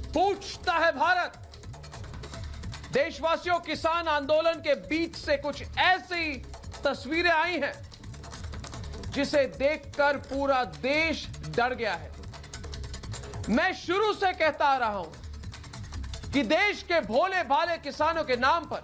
पूछता है भारत। देशवासियों, किसान आंदोलन के बीच से कुछ ऐसी तस्वीरें आई हैं जिसे देखकर पूरा देश डर गया है। मैं शुरू से कहता आ रहा हूं कि देश के भोले भाले किसानों के नाम पर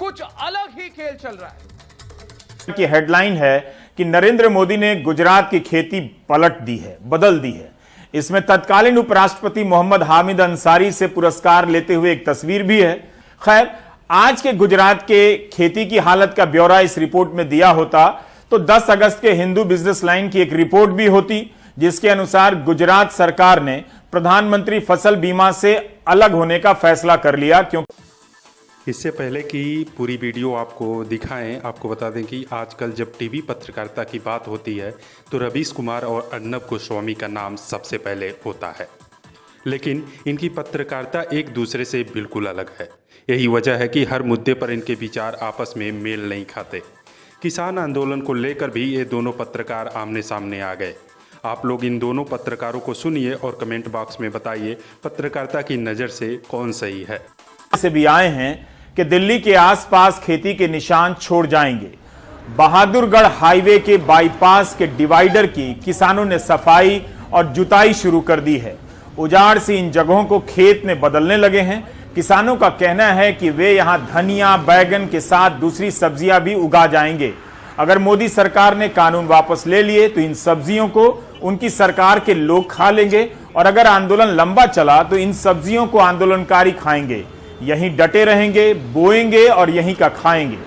कुछ अलग ही खेल चल रहा है। की हेडलाइन है कि नरेंद्र मोदी ने गुजरात की खेती पलट दी है, बदल दी है। इसमें तत्कालीन उपराष्ट्रपति मोहम्मद हामिद अंसारी से पुरस्कार लेते हुए एक तस्वीर भी है। खैर, आज के गुजरात के खेती की हालत का ब्यौरा इस रिपोर्ट में दिया होता तो 10 अगस्त के हिंदू बिजनेस लाइन की एक रिपोर्ट भी होती, जिसके अनुसार गुजरात सरकार ने प्रधानमंत्री फसल बीमा से अलग होने का फैसला कर लिया। क्योंकि इससे पहले कि पूरी वीडियो आपको दिखाएं, आपको बता दें कि आजकल जब टीवी पत्रकारिता की बात होती है तो रवीश कुमार और अर्नब गोस्वामी का नाम सबसे पहले होता है, लेकिन इनकी पत्रकारिता एक दूसरे से बिल्कुल अलग है। यही वजह है कि हर मुद्दे पर इनके विचार आपस में मेल नहीं खाते। किसान आंदोलन को लेकर भी ये दोनों पत्रकार आमने सामने आ गए। आप लोग इन दोनों पत्रकारों को सुनिए और कमेंट बॉक्स में बताइए पत्रकारिता की नज़र से कौन सही है। से भी आए हैं कि दिल्ली के आसपास खेती के निशान छोड़ जाएंगे। बहादुरगढ़ हाईवे के बाईपास के डिवाइडर की किसानों ने सफाई और जुताई शुरू कर दी है। उजाड़ से इन जगहों को खेत में बदलने लगे हैं। किसानों का कहना है कि वे यहां धनिया, बैगन के साथ दूसरी सब्जियां भी उगा जाएंगे। अगर मोदी सरकार ने कानून वापस ले लिए तो इन सब्जियों को उनकी सरकार के लोग खा लेंगे, और अगर आंदोलन लंबा चला तो इन सब्जियों को आंदोलनकारी खाएंगे, यहीं डटे रहेंगे, बोएंगे और यहीं का खाएंगे।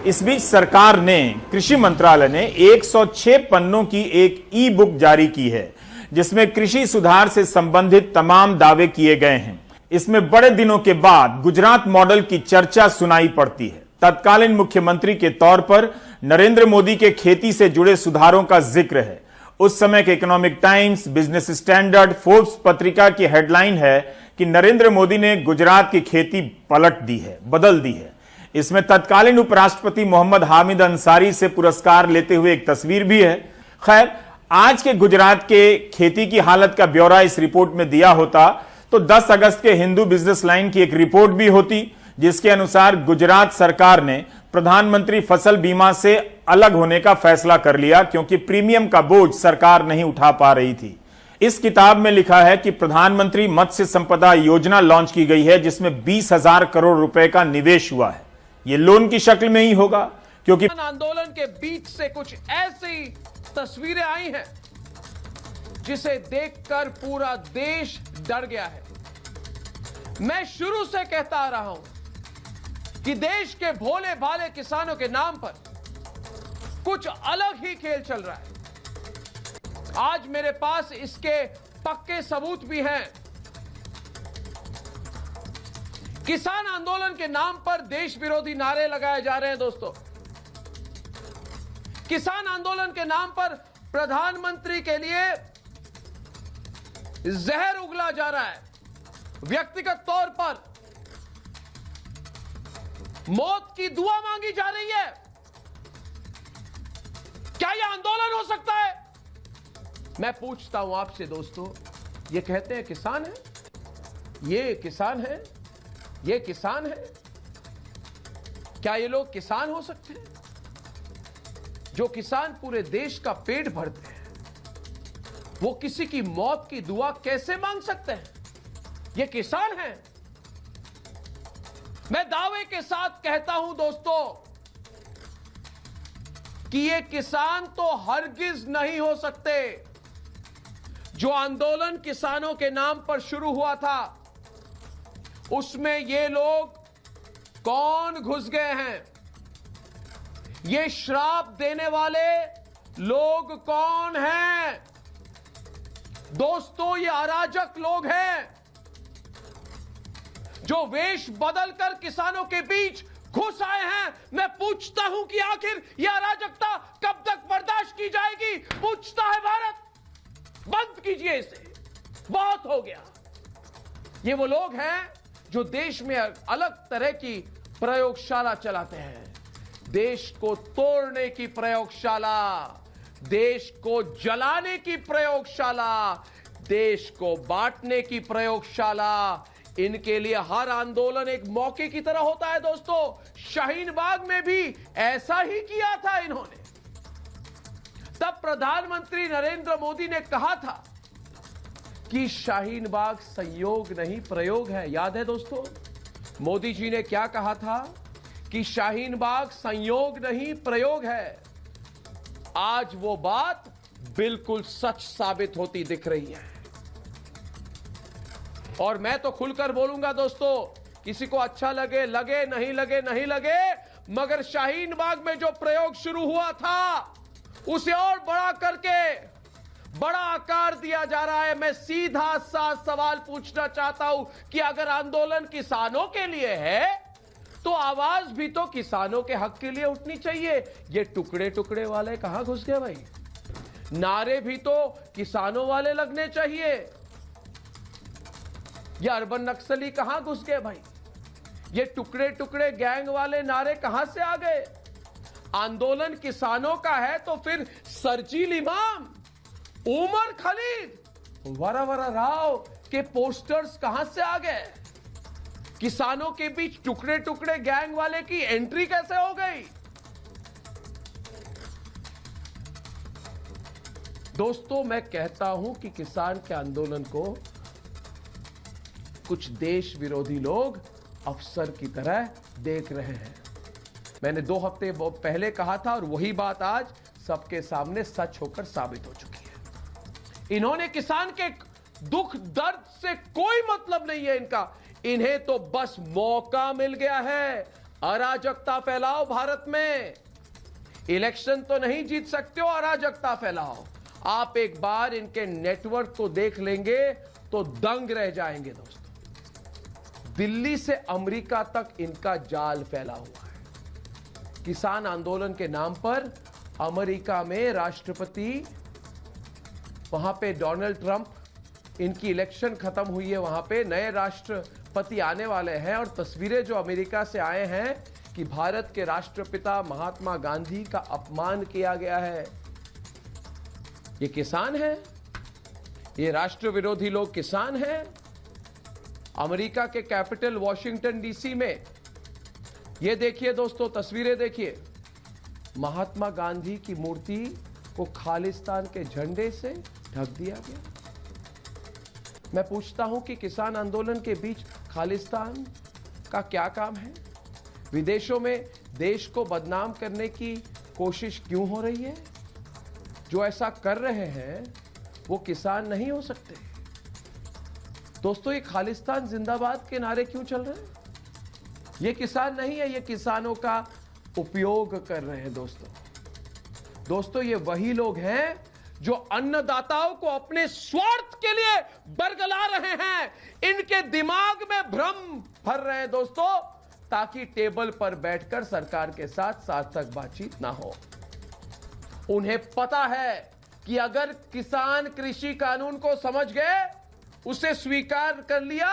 इस बीच सरकार ने, कृषि मंत्रालय ने 106 पन्नों की एक ई बुक जारी की है, जिसमें कृषि सुधार से संबंधित तमाम दावे किए गए हैं। इसमें बड़े दिनों के बाद गुजरात मॉडल की चर्चा सुनाई पड़ती है। तत्कालीन मुख्यमंत्री के तौर पर नरेंद्र मोदी के खेती से जुड़े सुधारों का जिक्र है। उस समय के economic times, business standard, Forbes पत्रिका की हेडलाइन है कि नरेंद्र मोदी ने गुजरात की खेती पलट दी है, बदल दी है। इसमें तत्कालीन उपराष्ट्रपति मोहम्मद हामिद अंसारी से पुरस्कार लेते हुए एक तस्वीर भी है। खैर, आज के गुजरात के खेती की हालत का ब्यौरा इस रिपोर्ट में दिया होता तो 10 अगस्त के हिंदू बिजनेस लाइन की एक रिपोर्ट भी होती, जिसके अनुसार गुजरात सरकार ने प्रधानमंत्री फसल बीमा से अलग होने का फैसला कर लिया, क्योंकि प्रीमियम का बोझ सरकार नहीं उठा पा रही थी। इस किताब में लिखा है कि प्रधानमंत्री मत्स्य संपदा योजना लॉन्च की गई है, जिसमें 20,000 करोड़ रुपए का निवेश हुआ है। यह लोन की शक्ल में ही होगा, क्योंकि आंदोलन के बीच से कुछ ऐसी तस्वीरें आई हैं जिसे देखकर पूरा देश डर गया है। मैं शुरू से कहता आ रहा हूं कि देश के भोले भाले किसानों के नाम पर कुछ अलग ही खेल चल रहा है। आज मेरे पास इसके पक्के सबूत भी हैं। किसान आंदोलन के नाम पर देश विरोधी नारे लगाए जा रहे हैं दोस्तों। किसान आंदोलन के नाम पर प्रधानमंत्री के लिए जहर उगला जा रहा है। व्यक्तिगत तौर पर मौत की दुआ मांगी जा रही है। क्या यह आंदोलन हो सकता है? मैं पूछता हूं आपसे दोस्तों, ये कहते हैं किसान है, ये किसान है, ये किसान है। क्या ये लोग किसान हो सकते हैं? जो किसान पूरे देश का पेट भरते हैं, वो किसी की मौत की दुआ कैसे मांग सकते हैं? ये किसान हैं। मैं दावे के साथ कहता हूं दोस्तों कि ये किसान तो हरगिज नहीं हो सकते। जो आंदोलन किसानों के नाम पर शुरू हुआ था, उसमें ये लोग कौन घुस गए हैं? ये श्राप देने वाले लोग कौन हैं? दोस्तों, ये अराजक लोग हैं जो वेश बदलकर किसानों के बीच घुस आए हैं। मैं पूछता हूं कि आखिर यह अराजकता कब तक बर्दाश्त की जाएगी? पूछता है भारत, बंद कीजिए इसे, बहुत हो गया। ये वो लोग हैं जो देश में अलग तरह की प्रयोगशाला चलाते हैं। देश को तोड़ने की प्रयोगशाला, देश को जलाने की प्रयोगशाला, देश को बांटने की प्रयोगशाला। इनके लिए हर आंदोलन एक मौके की तरह होता है दोस्तों। शाहीन बाग में भी ऐसा ही किया था इन्होंने। तब प्रधानमंत्री नरेंद्र मोदी ने कहा था कि शाहीन बाग संयोग नहीं प्रयोग है। याद है दोस्तों, मोदी जी ने क्या कहा था कि शाहीन बाग संयोग नहीं प्रयोग है। आज वो बात बिल्कुल सच साबित होती दिख रही है। और मैं तो खुलकर बोलूंगा दोस्तों, किसी को अच्छा लगे लगे, नहीं लगे नहीं लगे, मगर शाहीन बाग में जो प्रयोग शुरू हुआ था उसे और बड़ा करके बड़ा आकार दिया जा रहा है। मैं सीधा सा सवाल पूछना चाहता हूं कि अगर आंदोलन किसानों के लिए है तो आवाज भी तो किसानों के हक के लिए उठनी चाहिए। ये टुकड़े टुकड़े वाले कहां घुस गए भाई? नारे भी तो किसानों वाले लगने चाहिए। ये अर्बन नक्सली कहां घुस गए भाई? ये टुकड़े टुकड़े गैंग वाले नारे कहां से आ गए? आंदोलन किसानों का है तो फिर सरजील इमाम, उमर खालिद, वरा राव के पोस्टर्स कहां से आ गए? किसानों के बीच टुकड़े टुकड़े गैंग वाले की एंट्री कैसे हो गई? दोस्तों, मैं कहता हूं कि किसान के आंदोलन को कुछ देश विरोधी लोग अफसर की तरह देख रहे हैं। मैंने 2 हफ्ते पहले कहा था और वही बात आज सबके सामने सच होकर साबित हो चुकी है। इन्होंने किसान के दुख दर्द से कोई मतलब नहीं है इनका। इन्हें तो बस मौका मिल गया है। अराजकता फैलाओ भारत में। इलेक्शन तो नहीं जीत सकते हो, अराजकता फैलाओ। आप एक बार इनके नेटवर्क को देख लेंगे तो दंग रह जाएंगे दोस्तों। दिल्ली से अमेरिका तक इनका जाल फैला हुआ है। किसान आंदोलन के नाम पर अमेरिका में राष्ट्रपति, वहां पे डोनाल्ड ट्रंप, इनकी इलेक्शन खत्म हुई है, वहां पे नए राष्ट्रपति आने वाले हैं। और तस्वीरें जो अमेरिका से आए हैं कि भारत के राष्ट्रपिता महात्मा गांधी का अपमान किया गया है। ये किसान है, ये राष्ट्र विरोधी लोग किसान हैं। अमेरिका के कैपिटल वॉशिंगटन डीसी में ये देखिए दोस्तों, तस्वीरें देखिए। महात्मा गांधी की मूर्ति को खालिस्तान के झंडे से ढक दिया गया। मैं पूछता हूं कि किसान आंदोलन के बीच खालिस्तान का क्या काम है? विदेशों में देश को बदनाम करने की कोशिश क्यों हो रही है? जो ऐसा कर रहे हैं वो किसान नहीं हो सकते। दोस्तों, ये खालिस्तान जिंदाबाद के नारे क्यों चल रहे हैं? ये किसान नहीं है, ये किसानों का उपयोग कर रहे हैं दोस्तों, ये वही लोग हैं जो अन्नदाताओं को अपने स्वार्थ के लिए बरगला रहे हैं। इनके दिमाग में भ्रम भर रहे हैं दोस्तों, ताकि टेबल पर बैठकर सरकार के साथ सार्थक बातचीत ना हो। उन्हें पता है कि अगर किसान कृषि कानून को समझ गए, उसे स्वीकार कर लिया,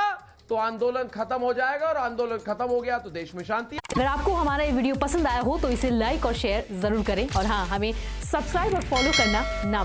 तो आंदोलन खत्म हो जाएगा। और आंदोलन खत्म हो गया तो देश में शांति। अगर आपको हमारा ये वीडियो पसंद आया हो तो इसे लाइक और शेयर जरूर करें। और हाँ, हमें सब्सक्राइब और फॉलो करना ना